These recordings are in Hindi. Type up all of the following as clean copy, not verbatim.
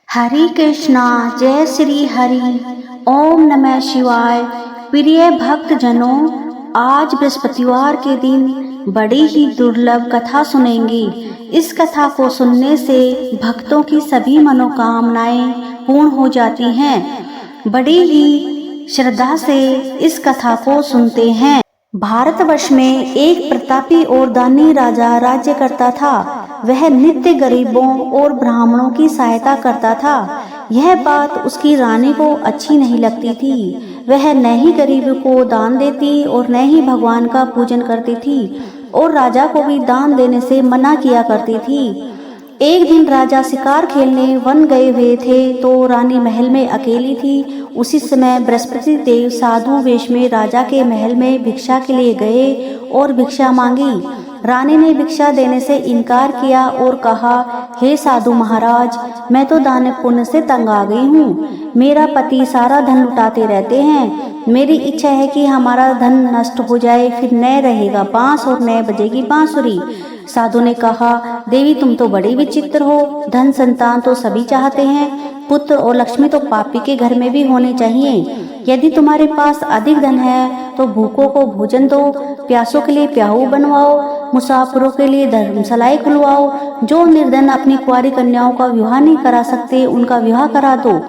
हरे कृष्णा, जय श्री हरि। ओम नमः शिवाय। प्रिय भक्त जनों, आज बृहस्पतिवार के दिन बड़ी ही दुर्लभ कथा सुनेंगे। इस कथा को सुनने से भक्तों की सभी मनोकामनाएं पूर्ण हो जाती हैं। बड़ी ही श्रद्धा से इस कथा को सुनते हैं। भारतवर्ष में एक प्रतापी और दानी राजा राज्य करता था। वह नित्य गरीबों और ब्राह्मणों की सहायता करता था। यह बात उसकी रानी को अच्छी नहीं लगती थी। वह न ही गरीब को दान देती और न ही भगवान का पूजन करती थी और राजा को भी दान देने से मना किया करती थी। एक दिन राजा शिकार खेलने वन गए हुए थे तो रानी महल में अकेली थी। उसी समय बृहस्पति देव साधु वेश में राजा के महल में भिक्षा के लिए गए और भिक्षा मांगी। रानी ने भिक्षा देने से इनकार किया और कहा, हे साधु महाराज, मैं तो दान पुण्य से तंग आ गई हूँ। मेरा पति सारा धन लुटाते रहते हैं। मेरी इच्छा है कि हमारा धन नष्ट हो जाए, फिर न रहेगा बांस और न बजेगी बांसुरी। साधु ने कहा, देवी तुम तो बड़ी विचित्र हो। धन संतान तो सभी चाहते हैं, पुत्र और लक्ष्मी तो पापी के घर में भी होने चाहिए। यदि तुम्हारे पास अधिक धन है तो भूखों को भोजन दो, प्यासों के लिए प्याऊ बनवाओ, मुसाफिरों के लिए धर्मशालाएं खुलवाओ। जो निर्धन अपनी कुंवारी कन्याओं का विवाह नहीं करा सकते, उनका विवाह करा दो।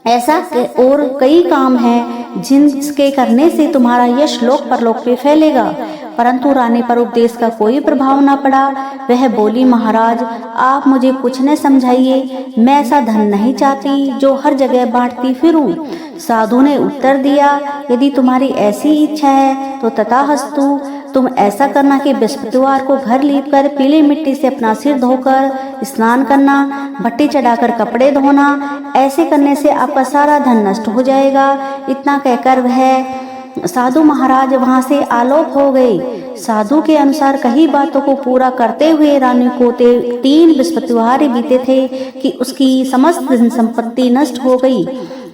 ऐसा और कई काम हैं जिनके करने से तुम्हारा यश लोक परलोक पे फैलेगा। परंतु रानी पर उपदेश का कोई प्रभाव न पड़ा। वह बोली, महाराज आप मुझे कुछ न समझाइए, मैं ऐसा धन नहीं चाहती जो हर जगह बांटती फिरूं। साधु ने उत्तर दिया, यदि तुम्हारी ऐसी इच्छा है तो तथास्तु। तुम ऐसा करना कि बृहस्पतिवार को घर लीपकर पीली मिट्टी से अपना सिर धोकर स्नान करना, भट्टी चढ़ाकर कपड़े धोना। ऐसे करने से आपका सारा धन नष्ट हो जाएगा। इतना कहकर वह साधु महाराज वहां से आलोक हो गए। साधु के अनुसार कई बातों को पूरा करते हुए रानी को 3 बृहस्पतिवार बीते थे कि उसकी समस्त धन संपत्ति नष्ट हो गई।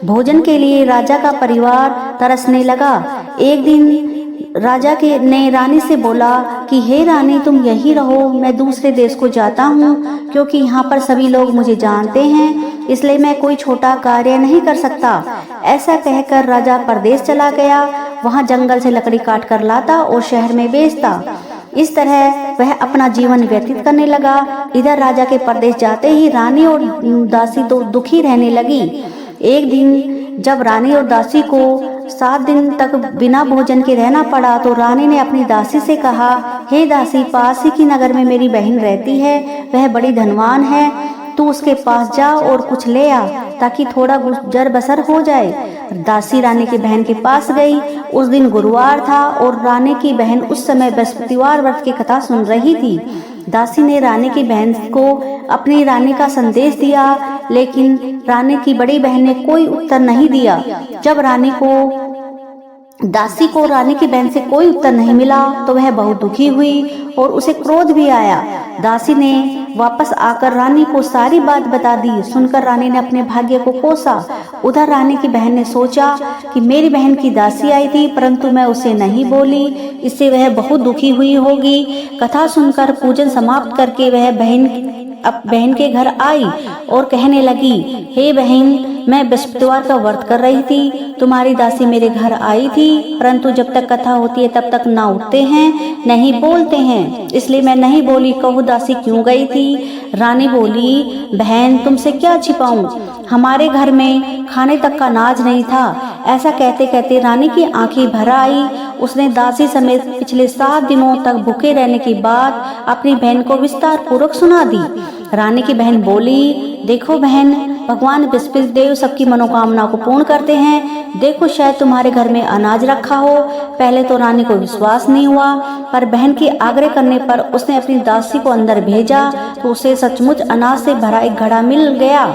भोजन के लिए राजा का परिवार तरसने लगा। एक दिन राजा ने रानी से बोला कि हे रानी, तुम यही रहो, मैं दूसरे देश को जाता हूँ, क्योंकि यहाँ पर सभी लोग मुझे जानते हैं, इसलिए मैं कोई छोटा कार्य नहीं कर सकता। ऐसा कहकर राजा परदेश चला गया। वहाँ जंगल से लकड़ी काट कर लाता और शहर में बेचता। इस तरह वह अपना जीवन व्यतीत करने लगा। इधर राजा के परदेश जाते ही रानी और दासी तो दुखी रहने लगी। एक दिन जब रानी और दासी को 7 दिन तक बिना भोजन के रहना पड़ा तो रानी ने अपनी दासी से कहा, हे दासी, पास ही की नगर में मेरी बहन रहती है, वह बड़ी धनवान है, तू उसके पास जा और कुछ ले आ ताकि थोड़ा गुजर बसर हो जाए। दासी रानी की बहन के पास गई। उस दिन गुरुवार था और रानी की बहन उस समय बृहस्पतिवार व्रत की कथा सुन रही थी। दासी ने रानी की बहन को अपनी रानी का संदेश दिया, लेकिन रानी की बड़ी बहन ने कोई उत्तर नहीं दिया। जब दासी को रानी की बहन से कोई उत्तर नहीं मिला तो वह बहुत दुखी हुई और उसे क्रोध भी आया। दासी ने वापस आकर रानी को सारी बात बता दी। सुनकर रानी ने अपने भाग्य को कोसा। उधर रानी की बहन ने सोचा कि मेरी बहन की दासी आई थी परंतु मैं उसे नहीं बोली, इससे वह बहुत दुखी हुई होगी। कथा सुनकर पूजन समाप्त करके वह बहन के घर आई और कहने लगी, हे बहन, मैं बृहस्पतिवार का व्रत कर रही थी, तुम्हारी दासी मेरे घर आई थी, परंतु जब तक कथा होती है तब तक ना उठते हैं नहीं बोलते हैं, इसलिए मैं नहीं बोली। कहो दासी क्यों गई थी? रानी बोली, बहन तुमसे क्या छिपाऊं, हमारे घर में खाने तक का अनाज नहीं था। ऐसा कहते कहते रानी की आंखें भर आई। उसने दासी समेत पिछले 7 दिनों तक भूखे रहने की बात अपनी बहन को विस्तार पूर्वक सुना दी। रानी की बहन बोली, देखो बहन, भगवान बृहस्पति देव सबकी मनोकामना को पूर्ण करते हैं। देखो शायद तुम्हारे घर में अनाज रखा हो। पहले तो रानी को विश्वास नहीं हुआ, पर बहन के आग्रह करने पर उसने अपनी दासी को अंदर भेजा तो उसे सचमुच अनाज से भरा एक घड़ा मिल गया।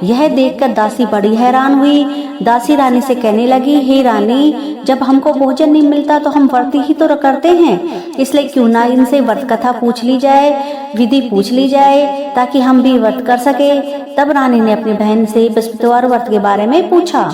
यह देखकर दासी बड़ी हैरान हुई। दासी रानी से कहने लगी, हे रानी, जब हमको भोजन नहीं मिलता तो हम व्रत ही तो करते हैं, इसलिए क्यों ना इनसे व्रत कथा पूछ ली जाए, विधि पूछ ली जाए ताकि हम भी व्रत कर सके। तब रानी ने अपनी बहन से बृहस्पतिवार व्रत के बारे में पूछा।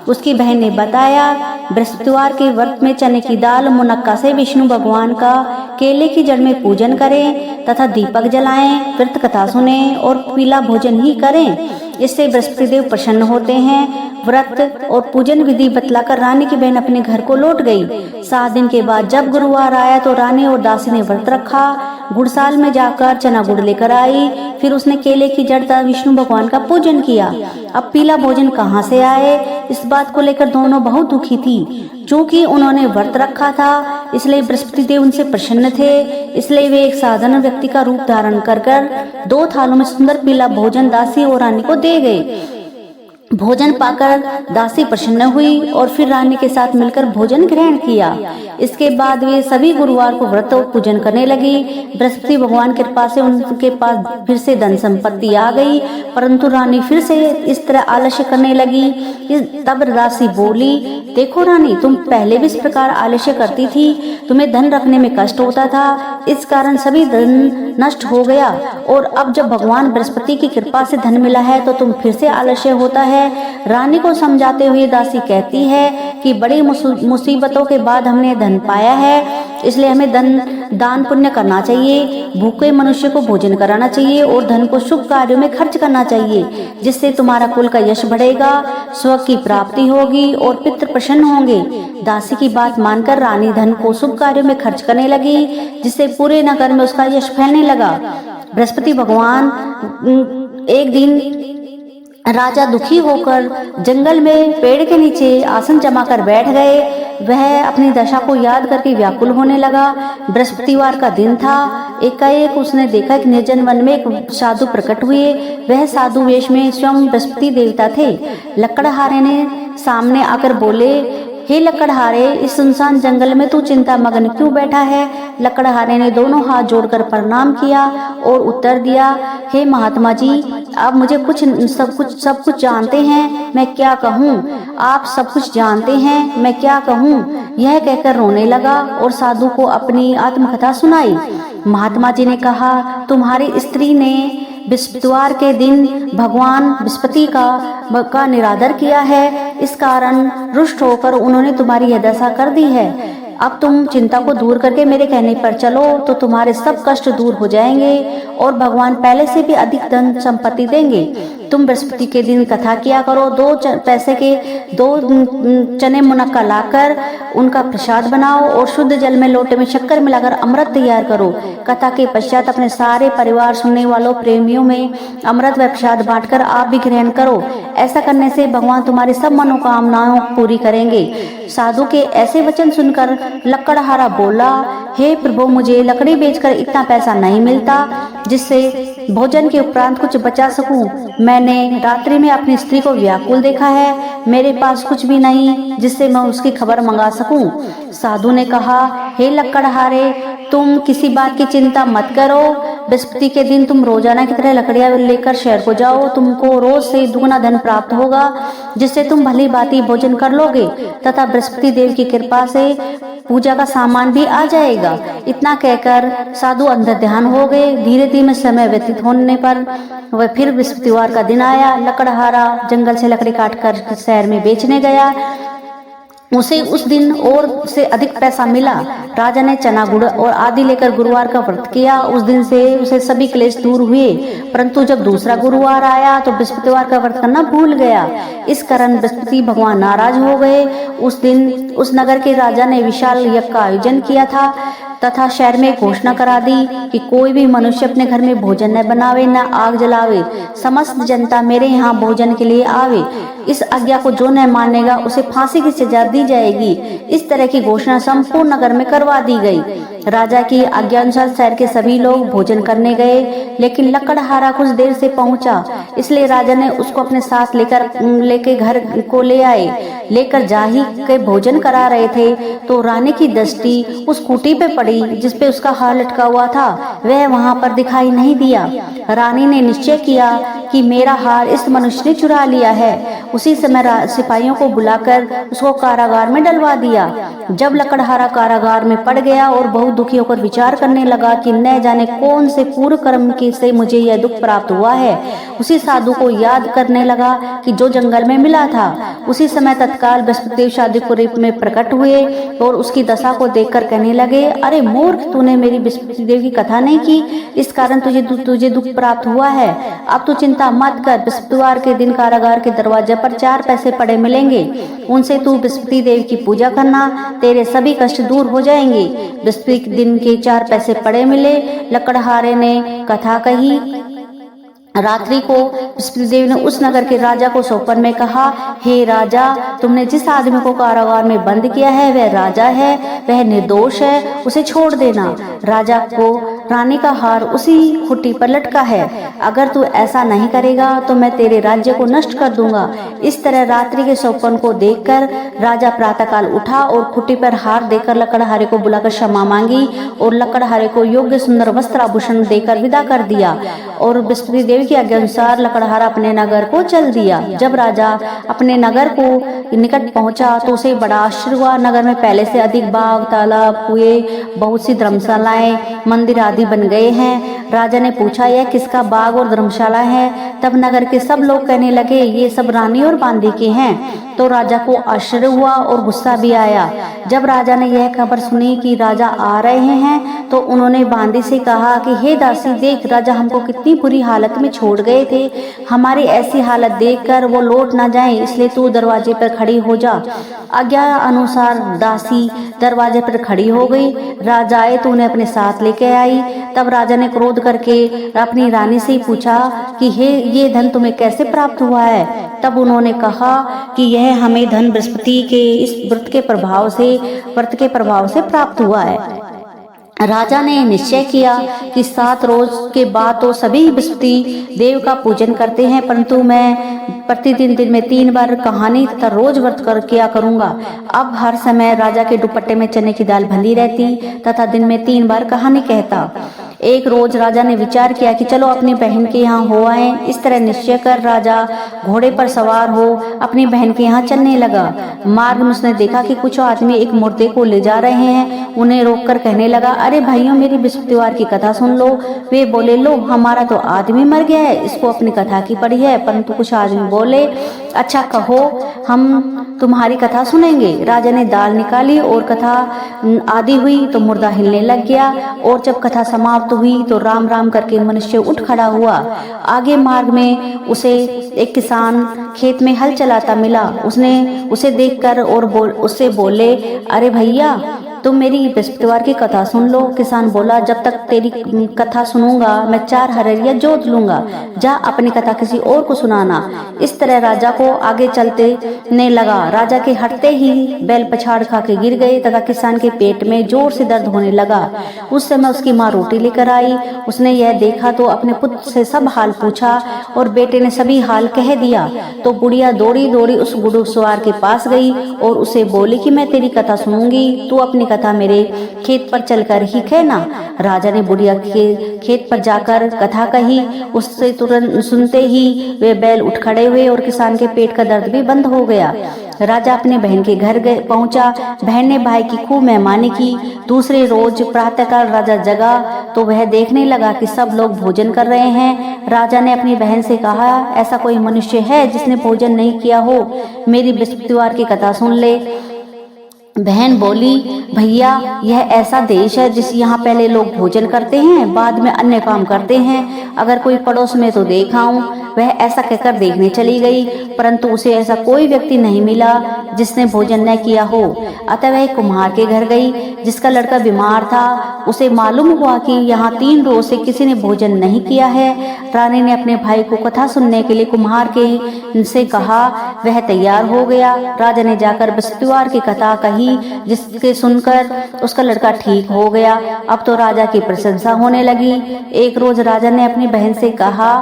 उसकी बहन ने बताया, बृहस्पतिवार के व्रत में चने की दाल मुनक्का से विष्णु भगवान का केले की जड़ में पूजन करें तथा दीपक जलाएं, व्रत कथा सुने और पीला भोजन ही करें। इससे बृहस्पति देव प्रसन्न होते हैं। व्रत और पूजन विधि बतलाकर रानी की बहन अपने घर को लौट गई। 7 दिन के बाद जब गुरुवार आया तो रानी और दासी ने व्रत रखा। गुड़साल में जाकर चना गुड़ लेकर आई। फिर उसने केले की जड़ तथा विष्णु भगवान का पूजन किया। अब पीला भोजन कहाँ से आए, इस बात को लेकर दोनों बहुत दुखी थी। चूंकि उन्होंने व्रत रखा था इसलिए बृहस्पति देव उनसे प्रसन्न थे। इसलिए वे एक साधारण व्यक्ति का रूप धारण कर 2 थालों में सुंदर पीला भोजन दासी और रानी को दे गए। भोजन पाकर दासी प्रसन्न हुई और फिर रानी के साथ मिलकर भोजन ग्रहण किया। इसके बाद वे सभी गुरुवार को व्रत और पूजन करने लगी। बृहस्पति भगवान की कृपा से उनके पास फिर से धन संपत्ति आ गई, परंतु रानी फिर से इस तरह आलस्य करने लगी। तब दासी बोली, देखो रानी, तुम पहले भी इस प्रकार आलस्य करती थी, तुम्हें धन रखने में कष्ट होता था, इस कारण सभी धन नष्ट हो गया, और अब जब भगवान बृहस्पति की कृपा से धन मिला है तो तुम फिर से आलस्य होता है। रानी को समझाते हुए दासी कहती है कि बड़ी मुसीबतों के बाद हमने धन पाया है, इसलिए हमें दान पुण्य करना चाहिए, भूखे मनुष्य को भोजन कराना चाहिए और धन को शुभ कार्यों में खर्च करना चाहिए, जिससे तुम्हारा कुल का यश बढ़ेगा, स्वर्ग की प्राप्ति होगी और पितृ प्रसन्न होंगे। दासी की बात मानकर रानी धन को शुभ कार्यों में खर्च करने लगी, जिससे पूरे नगर में उसका यश फैलने लगा। बृहस्पति भगवान एक दिन राजा दुखी होकर जंगल में पेड़ के नीचे आसन जमाकर बैठ गए। वह अपनी दशा को याद करके व्याकुल होने लगा। बृहस्पतिवार का दिन था। एकाएक उसने देखा कि निर्जन वन में एक साधु प्रकट हुए। वह साधु वेश में स्वयं बृहस्पति देवता थे। लकड़हारे ने सामने आकर बोले, हे लकड़हारे, इस सुनसान जंगल में तू चिंता मग्न क्यों बैठा है? लकड़हारे ने दोनों हाथ जोड़कर प्रणाम किया और उत्तर दिया, हे महात्मा जी, आप मुझे सब कुछ जानते हैं, मैं क्या कहूँ? आप सब कुछ जानते हैं, मैं क्या कहूँ? यह कहकर रोने लगा और साधु को अपनी आत्मकथा सुनाई। महात्मा जी ने कहा, तुम्हारी स्त्री ने बृहस्पतिवार के दिन भगवान बृहस्पति का निरादर किया है, इस कारण रुष्ट होकर उन्होंने तुम्हारी यह दशा कर दी है। अब तुम चिंता को दूर करके मेरे कहने पर चलो तो तुम्हारे सब कष्ट दूर हो जाएंगे और भगवान पहले से भी अधिक धन संपत्ति देंगे। तुम बृहस्पति के दिन कथा किया करो। 2 पैसे के 2 चने मुनक्का लाकर उनका प्रसाद बनाओ और शुद्ध जल में लोटे में शक्कर मिलाकर अमृत तैयार करो। कथा के पश्चात अपने सारे परिवार, सुनने वालों, प्रेमियों में अमृत व प्रसाद बांटकर आप भी ग्रहण करो। ऐसा करने से भगवान तुम्हारी सब मनोकामनाओं पूरी करेंगे। साधु के ऐसे वचन सुनकर लकड़हारा बोला, हे प्रभु, मुझे लकड़ी बेचकर इतना पैसा नहीं मिलता जिससे भोजन के उपरांत कुछ बचा सकूं। मैंने रात्रि में अपनी स्त्री को व्याकुल देखा है, मेरे पास कुछ भी नहीं जिससे मैं उसकी खबर मंगा सकूं। साधु ने कहा, हे लकड़हारे, तुम किसी बात की चिंता मत करो। बृहस्पति के दिन तुम रोजाना की तरह लकड़ियां लेकर शहर को जाओ। तुमको रोज से दुगना धन प्राप्त होगा, जिससे तुम भली भांति भोजन कर लोगे तथा बृहस्पति देव की कृपा से पूजा का सामान भी आ जाएगा। इतना कहकर साधु अंदर ध्यान हो गए। धीरे धीरे समय व्यतीत होने पर वह फिर बृहस्पतिवार का दिन आया। लकड़हारा जंगल से लकड़ी काटकर शहर में बेचने गया। उसे उस दिन और से अधिक पैसा मिला। राजा ने चना गुड़ और आदि लेकर गुरुवार का व्रत किया। उस दिन से उसे सभी क्लेश दूर हुए, परंतु जब दूसरा गुरुवार आया तो बृहस्पतिवार का व्रत करना भूल गया। इस कारण बृहस्पति भगवान नाराज हो गए। उस दिन उस नगर के राजा ने विशाल यज्ञ का आयोजन किया था तथा शहर में घोषणा करा दी कि कोई भी मनुष्य अपने घर में भोजन न बनावे, न आग जलावे। समस्त जनता मेरे यहाँ भोजन के लिए आवे। इस आज्ञा को जो न मानेगा उसे फांसी की सजा दी जाएगी। इस तरह की घोषणा संपूर्ण नगर में करवा दी गई। राजा की आज्ञा अनुसार शहर के सभी लोग भोजन करने गए, लेकिन लकड़हारा कुछ देर से पहुंचा, इसलिए राजा ने उसको अपने साथ लेके घर को ले आए। लेकर जा ही के भोजन करा रहे थे तो रानी की दृष्टि उस खूंटी पे पड़ी जिसपे उसका हार लटका हुआ था। वह वहां पर दिखाई नहीं दिया। रानी ने निश्चय किया कि मेरा हार इस मनुष्य ने चुरा लिया है। उसी समय सिपाहियों को बुलाकर उसको कारागार में डलवा दिया। जब लकड़हारा कारागार में पड़ गया और बहुत दुखी होकर विचार करने लगा कि न जाने कौन से पूर्व कर्म के से मुझे यह दुख प्राप्त हुआ है। उसी साधु को याद करने लगा कि जो जंगल में मिला था। उसी समय तत्काल बृहस्पति देव शादी के रूप में प्रकट हुए और उसकी दशा को देखकर कहने लगे, अरे मूर्ख, तूने मेरी बृहस्पति देव की कथा नहीं की, इस कारण तुझे दुख प्राप्त हुआ है। अब तू चिंता मत कर, बृहस्पतिवार के दिन कारागार के दरवाजे पर 4 पैसे पड़े मिलेंगे, उनसे तू बृहस्पति देव की पूजा करना, तेरे सभी कष्ट दूर हो जाएंगे। बृहस्पति दिन के 4 पैसे पड़े मिले। लकड़हारे ने कथा कही। रात्रि को बृहस्पति देव ने उस नगर के राजा को स्वप्न में कहा, हे राजा, तुमने जिस आदमी को कारागार में बंद किया है वह राजा है, वह निर्दोष है, उसे छोड़ देना। राजा को रानी का हार उसी खुट्टी पर लटका है, अगर तू ऐसा नहीं करेगा तो मैं तेरे राज्य को नष्ट कर दूंगा। इस तरह रात्रि के स्वप्न को देखकर राजा प्रातःकाल उठा और खुट्टी पर हार देकर लकड़हारे को बुलाकर क्षमा मांगी और लकड़हारे को योग्य सुंदर वस्त्र आभूषण देकर विदा कर दिया और बृहस्पति देव के आज्ञा अनुसार लकड़हारा अपने नगर को चल दिया। जब राजा अपने नगर को निकट पहुंचा तो उसे बड़ा आश्चर्य हुआ। नगर में पहले से अधिक बाग, तालाब, कुएं, बहुत सी धर्मशालाएं, मंदिर आदि बन गए हैं। राजा ने पूछा, यह किसका बाग और धर्मशाला है? तब नगर के सब लोग कहने लगे, ये सब रानी और बांदी के हैं। तो राजा को आश्चर्य हुआ और गुस्सा भी आया। जब राजा ने यह खबर सुनी कि राजा आ रहे हैं तो उन्होंने बांदी से कहा कि हे दासी, देख, राजा हमको कितनी बुरी हालत में छोड़ गए थे, हमारी ऐसी हालत देखकर वो लौट ना जाएं, इसलिए तू दरवाजे पर खड़ी हो जा। आज्ञा अनुसार दासी दरवाजे पर खड़ी हो गई। राजा आए तो उन्हें अपने साथ लेके आई। तब राजा ने क्रोध करके अपनी रानी से पूछा कि हे, ये धन तुम्हें कैसे प्राप्त हुआ है? तब उन्होंने कहा कि यह हमें धन बृहस्पति के इस व्रत के प्रभाव से प्राप्त हुआ है। राजा ने निश्चय किया कि 7 रोज के बाद तो सभी बृहस्पति देव का पूजन करते हैं, परंतु मैं प्रतिदिन दिन में 3 बार कहानी तथा रोज व्रत कर किया करूंगा। अब हर समय राजा के दुपट्टे में चने की दाल बंधी रहती तथा दिन में 3 बार कहानी कहता। एक रोज राजा ने विचार किया कि चलो अपनी बहन के यहाँ हो आए। इस तरह निश्चय कर राजा घोड़े पर सवार हो अपनी बहन के यहाँ चलने लगा। मार्ग में उसने देखा कि कुछ आदमी एक मुर्दे को ले जा रहे हैं। उन्हें रोककर कहने लगा, अरे भाइयों, मेरी बृहस्पतिवार की कथा सुन लो। वे बोले, लो, हमारा तो आदमी मर गया है, इसको अपनी कथा की पड़ी है। परंतु कुछ आदमी बोले, अच्छा कहो, हम तुम्हारी कथा सुनेंगे। राजा ने दाल निकाली और कथा आदि हुई तो मुर्दा हिलने लग गया और जब कथा समाप्त हुई तो राम राम करके मनुष्य उठ खड़ा हुआ। आगे मार्ग में उसे एक किसान खेत में हल चलाता मिला। उसने उसे देखकर और उससे बोले, अरे भैया, तुम मेरी बृहस्पतिवार की कथा सुन लो। किसान बोला, जब तक तेरी कथा सुनूंगा मैं 4 हरिया जोत लूंगा, जा अपनी कथा किसी और को सुनाना। इस तरह राजा को आगे चलते लगा। राजा के हटते ही बैल पछाड़ खा के गिर गए तथा किसान के पेट में जोर से दर्द होने लगा। उस समय उसकी माँ रोटी लेकर आई। उसने यह देखा तो अपने पुत्र से सब हाल पूछा और बेटे ने सभी हाल कह दिया। तो बुढ़िया दौड़ी दौड़ी उस घुड़सवार के पास गई और उसे बोली कि मैं तेरी कथा सुनूंगी, तू अपनी कथा मेरे खेत पर चलकर ही कहना। राजा ने बुढ़िया के खेत पर जाकर कथा कही। उससे तुरंत सुनते ही वे बैल उठ खड़े हुए और किसान के पेट का दर्द भी बंद हो गया। राजा अपने बहन के घर पहुंचा। बहन ने भाई की खूब मेहमानी की। दूसरे रोज प्रातःकाल राजा जगा तो वह देखने लगा कि सब लोग भोजन कर रहे हैं। राजा ने अपनी बहन से कहा, ऐसा कोई मनुष्य है जिसने भोजन नहीं किया हो? मेरी बृहस्पतिवार की कथा सुन ले। बहन बोली, भैया, यह ऐसा देश है जिस यहाँ पहले लोग भोजन करते हैं, बाद में अन्य काम करते हैं। अगर कोई पड़ोस में तो देखाऊं। वह ऐसा कहकर देखने चली गई, परंतु उसे ऐसा कोई व्यक्ति नहीं मिला जिसने भोजन न किया हो। अतः वह कुम्हार के घर गई जिसका लड़का बीमार था। उसे मालूम हुआ कि यहाँ 3 रोज से किसी ने भोजन नहीं किया है। रानी ने अपने भाई को कथा सुनने के लिए कुम्हार के से कहा। वह तैयार हो गया। राजा ने जाकर बृहस्पतिवार की कथा कही, जिसके सुनकर उसका लड़का ठीक हो गया। अब तो राजा की प्रशंसा होने लगी। एक रोज राजा ने अपनी बहन से कहा,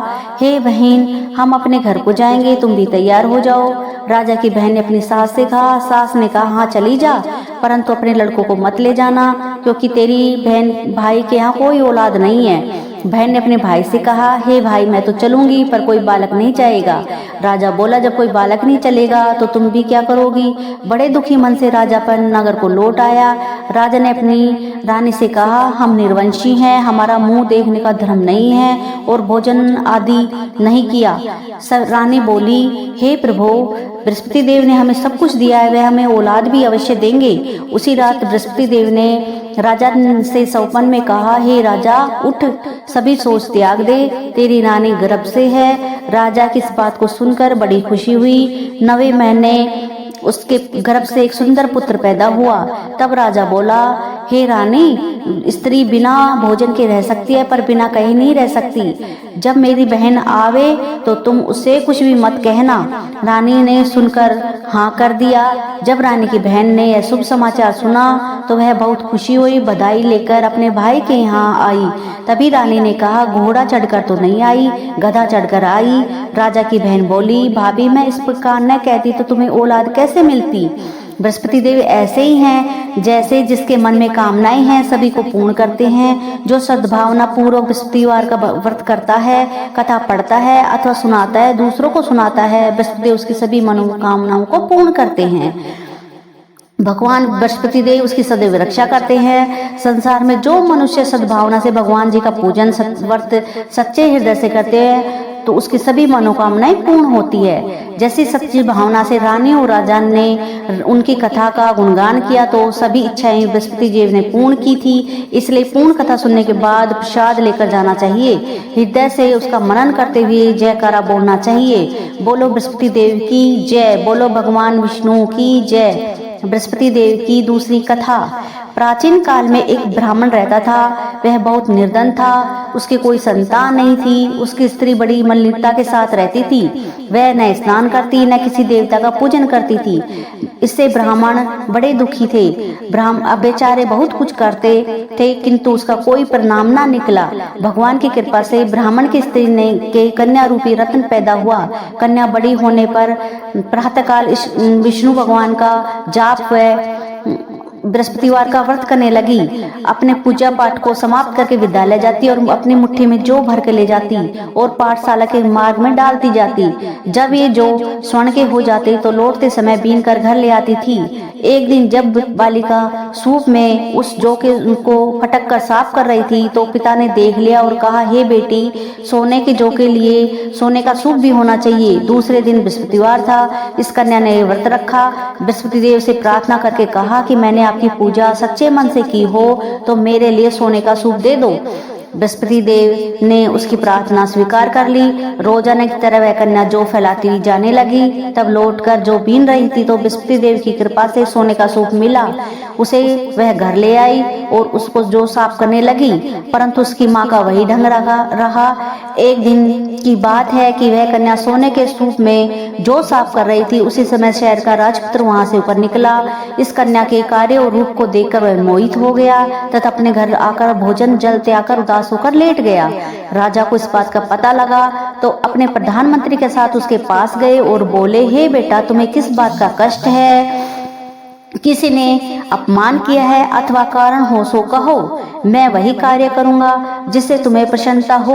हे बहन, हम अपने घर को जाएंगे, तुम भी तैयार हो जाओ। राजा की बहन ने अपनी सास से कहा। सास ने कहा, हाँ चली जा, परंतु अपने लड़कों को मत ले जाना, क्योंकि तेरी बहन भाई के यहाँ कोई औलाद नहीं है। बहन ने अपने भाई से कहा, हे भाई, मैं तो चलूंगी, पर कोई बालक नहीं जाएगा। राजा बोला, जब कोई बालक नहीं चलेगा तो तुम भी क्या करोगी? बड़े दुखी मन से राजा पर नगर को लौट आया। राजा ने अपनी रानी से कहा, हम निर्वंशी हैं, हमारा मुंह देखने का धर्म नहीं है और भोजन आदि नहीं किया। रानी बोली, हे प्रभु, बृहस्पति देव ने हमें सब कुछ दिया है, वह हमें औलाद भी अवश्य देंगे। उसी रात बृहस्पति देव ने राजा से सौपन में कहा, हे राजा, उठ, सभी सोच त्याग दे, तेरी रानी गर्भ से है। राजा की इस बात को सुनकर बड़ी खुशी हुई। 9वें महीने उसके गर्भ से एक सुंदर पुत्र पैदा हुआ। तब राजा बोला, हे रानी, स्त्री बिना भोजन के रह सकती है पर बिना कहीं नहीं रह सकती। जब मेरी बहन आवे तो तुम उससे कुछ भी मत कहना। रानी ने सुनकर हाँ कर दिया। जब रानी की बहन ने यह शुभ समाचार सुना तो वह बहुत खुशी हुई, बधाई लेकर अपने भाई के यहाँ आई। तभी रानी ने कहा, घोड़ा चढ़कर तो नहीं आई, गधा चढ़कर आई। राजा की बहन बोली, भाभी, मैं इस प्रकार न कहती तो तुम्हें औलाद कैसे मिलती। बृहस्पति देव ऐसे ही हैं, जैसे जिसके मन में कामनाएं हैं सभी को पूर्ण करते हैं। जो सद्भावना पूर्वक बृहस्पतिवार का व्रत करता है, कथा पढ़ता है अथवा सुनाता है, दूसरों को सुनाता है, बृहस्पति देव उसकी सभी मनोकामनाओं को पूर्ण करते हैं। भगवान बृहस्पति देव उसकी सदैव रक्षा करते हैं। संसार में जो मनुष्य सद्भावना से भगवान जी का पूजन व्रत सच्चे हृदय से करते हैं तो उसकी सभी मनोकामनाएं पूर्ण होती है। जैसी सच्ची भावना से रानी और राजा ने उनकी कथा का गुणगान किया तो सभी इच्छाएं बृहस्पति देव ने पूर्ण की थी। इसलिए पूर्ण कथा सुनने के बाद प्रसाद लेकर जाना चाहिए। हृदय से उसका मनन करते हुए जयकारा बोलना चाहिए। बोलो बृहस्पति देव की जय, बोलो भगवान विष्णु की जय। बृहस्पति देव की दूसरी कथा। प्राचीन काल में एक ब्राह्मण रहता था। वह बहुत निर्धन था, उसकी कोई संतान नहीं थी। उसकी स्त्री बड़ी मलिनता के साथ रहती थी। वह न स्नान करती न किसी देवता का पूजन करती थी। इससे ब्राह्मण बड़े दुखी थे। अब बेचारे बहुत कुछ करते थे किंतु उसका कोई परिणाम ना निकला। भगवान की कृपा से ब्राह्मण की स्त्री ने के कन्या रूपी रत्न पैदा हुआ। कन्या बड़ी होने पर प्रातःकाल विष्णु भगवान का जाप व बृहस्पतिवार का व्रत करने लगी। अपने पूजा पाठ को समाप्त करके विद्यालय जाती और अपनी मुट्ठी में जौ भर के ले जाती और पाठशाला के मार्ग में डालती जाती। जब ये जौ स्वर्ण के हो जाते तो लौटते समय बीन कर घर ले आती थी। एक दिन जब बालिका सूप में उस जौ को फटक कर साफ कर रही थी तो पिता ने देख लिया और कहा, हे बेटी, सोने के जौ के लिए सोने का सूप भी होना चाहिए। दूसरे दिन बृहस्पतिवार था। इस कन्या ने व्रत रखा। बृहस्पति देव से प्रार्थना करके कहा कि मैंने आपकी पूजा सच्चे मन से की हो तो मेरे लिए सोने का सूप दे दो। बृहस्पति देव ने उसकी प्रार्थना स्वीकार कर ली। रोजाना की तरह वह कन्या जौ फैलाती जाने लगी। तब लौटकर जो बीन रही थी तो बृहस्पति देव की कृपा से सोने का सूप मिला। उसे वह घर ले आई और उसको जौ साफ करने लगी, परंतु उसकी माँ का वही ढंग रहा। एक दिन की बात है कि वह कन्या सोने के सूप में जौ साफ कर रही थी। उसी समय शहर का राजपुत्र वहां से ऊपर निकला। इस कन्या के कार्य और रूप को देखकर वह मोहित हो गया तथा अपने घर आकर भोजन जल त्याग कर उदास होकर लेट गया। राजा को इस बात का पता लगा तो अपने प्रधानमंत्री के साथ उसके पास गए और बोले, हे बेटा, तुम्हें किस बात का कष्ट है? किसी ने अपमान किया है अथवा कारण हो सो कहो, मैं वही कार्य करूंगा जिससे तुम्हें प्रसन्नता हो।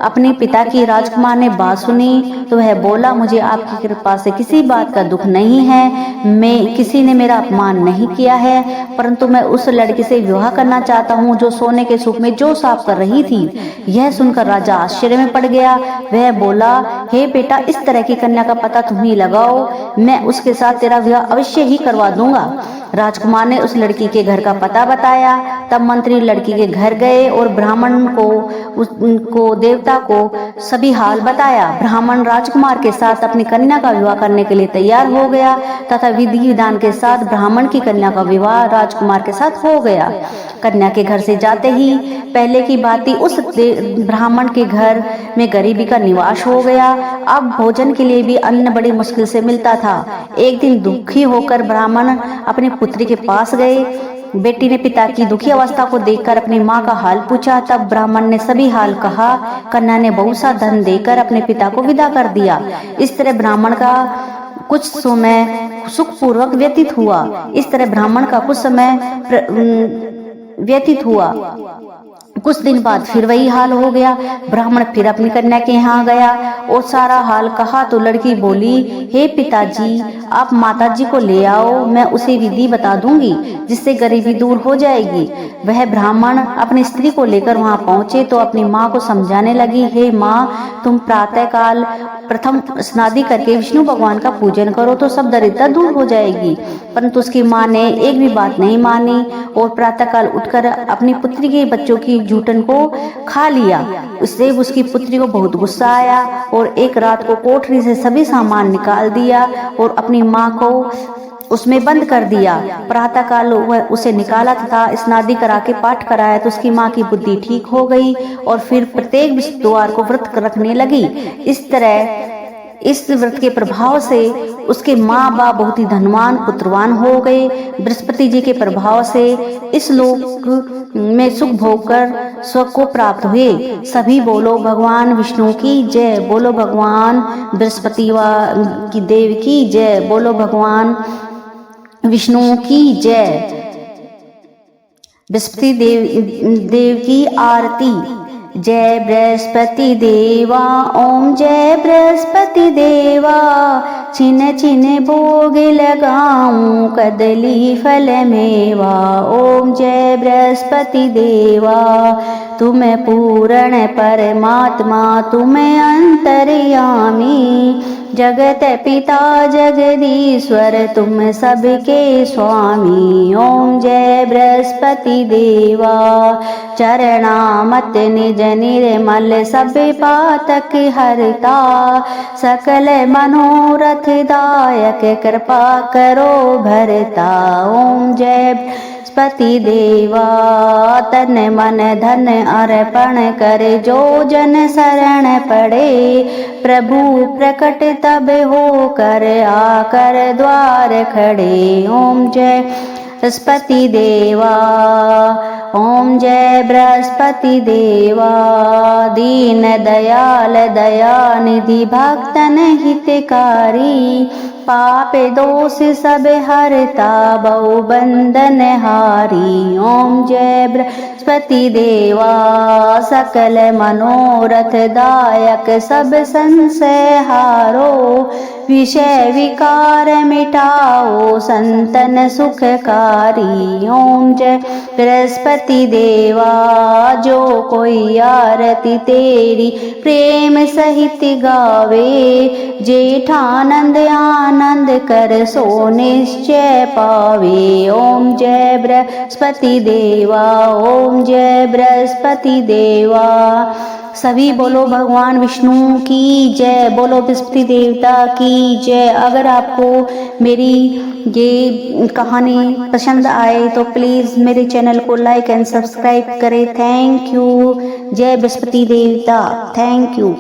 अपने पिता की राजकुमार ने बात सुनी तो वह बोला, मुझे आपकी कृपा से किसी बात का दुख नहीं है। मैं किसी ने मेरा अपमान नहीं किया है, परंतु मैं उस लड़की से विवाह करना चाहता हूँ जो सोने के सूप में जौ साफ कर रही थी। यह सुनकर राजा आश्चर्य में पड़ गया। वह बोला, हे बेटा, इस तरह की कन्या का पता तुम ही लगाओ, मैं उसके साथ तेरा विवाह अवश्य ही करवा दूंगा। राजकुमार ने उस लड़की के घर का पता बताया। तब मंत्री लड़की के घर गए और ब्राह्मण को देवता को सभी हाल बताया। ब्राह्मण राजकुमार के साथ अपनी कन्या का विवाह करने के लिए तैयार हो गया तथा विधि विधान के साथ ब्राह्मण की कन्या का विवाह राजकुमार के साथ हो गया। कन्या के घर से जाते ही पहले की भांति उस ब्राह्मण के घर में गरीबी का निवास हो गया। अब भोजन के लिए भी अन्न बड़ी मुश्किल से मिलता था। एक दिन दुखी होकर ब्राह्मण अपनी पुत्री के पास गए। बेटी ने पिता की दुखी अवस्था को देखकर अपनी माँ का हाल पूछा। तब ब्राह्मण ने सभी हाल कहा। कन्या ने बहुत सा धन देकर अपने पिता को विदा कर दिया। इस तरह ब्राह्मण का कुछ समय सुखपूर्वक व्यतीत हुआ। कुछ दिन बाद फिर वही हाल हो गया। ब्राह्मण फिर अपनी कन्या के यहाँ गया और सारा हाल कहा तो लड़की बोली, हे पिताजी, आप माताजी को ले आओ, मैं उसे विधि बता दूंगी जिससे गरीबी दूर हो जाएगी। वह ब्राह्मण अपनी स्त्री को लेकर वहां पहुंचे तो अपनी माँ को समझाने लगी, हे माँ, तुम प्रातः काल प्रथम स्नादि करके विष्णु भगवान का पूजन करो तो सब दरिद्रता दूर हो जाएगी। परंतु उसकी माँ ने एक भी बात नहीं मानी और प्रातःकाल उठकर अपनी पुत्री के बच्चों की जूठन को खा लिया। उससे उसकी पुत्री को बहुत गुस्सा आया और एक रात को कोठरी से सभी सामान निकाल दिया और अपनी माँ को उसमें बंद कर दिया। प्रातःकाल वह उसे निकाला तथा स्नादि करा के पाठ कराया तो उसकी माँ की बुद्धि ठीक हो गई और फिर प्रत्येक बुधवार को व्रत रखने लगी। इस तरह इस व्रत के प्रभाव से उसके माँ बाप बहुत ही धनवान पुत्रवान हो गए। बृहस्पति जी के प्रभाव से इस लोक में सुख भोग कर स्वर्ग को प्राप्त हुए। सभी बोलो भगवान विष्णु की जय, बोलो भगवान बृहस्पति की देव की जय, बोलो भगवान विष्णु की जय। बृहस्पति देव की आरती। जय बृहस्पति देवा, ओम जय बृहस्पति देवा, छिन छिन भोग लगाऊं कदली फल मेवा। ओम जय बृहस्पति देवा, तुम पूर्ण परमात्मा, तुम अंतर्यामी, जगत पिता जगदीश्वर, तुम सबके स्वामी। ओम जय बृहस्पति देवा, चरणामत निज निर्मल, सब पातक हरता, सकल मनोरथ दायक, कृपा करो भरता। ओम जय बृहस्पति देवा, तन मन धन अर्पण करे, जो जन शरण पड़े, प्रभु प्रकट तब हो कर, आकर द्वार खड़े। ओम जय बृहस्पति देवा, ओम जय बृहस्पति देवा, दीन दयाल दयानिधि, भक्तन हितकारी, पाप दोष सब हरता, बहु बंधन हारी। ओम जय बृहस्पति देवा, सकल मनोरथ दायक, सब संशय हारो, विषय विकार मिटाओ, संतन सुखकारी। ओम जय बृहस्पति देवा, जो कोई आरती तेरी प्रेम सहित गावे, जेठानंद आनंद कर सो निश्चय पावे। ओम जय बृहस्पति देवा, ओम जय बृहस्पति देवा। सभी बोलो भगवान विष्णु की जय, बोलो बृहस्पति देवता की जय। अगर आपको मेरी ये कहानी पसंद आए तो प्लीज़ मेरे चैनल को लाइक एंड सब्सक्राइब करें। Thank you. जय बृहस्पति देवता। Thank you.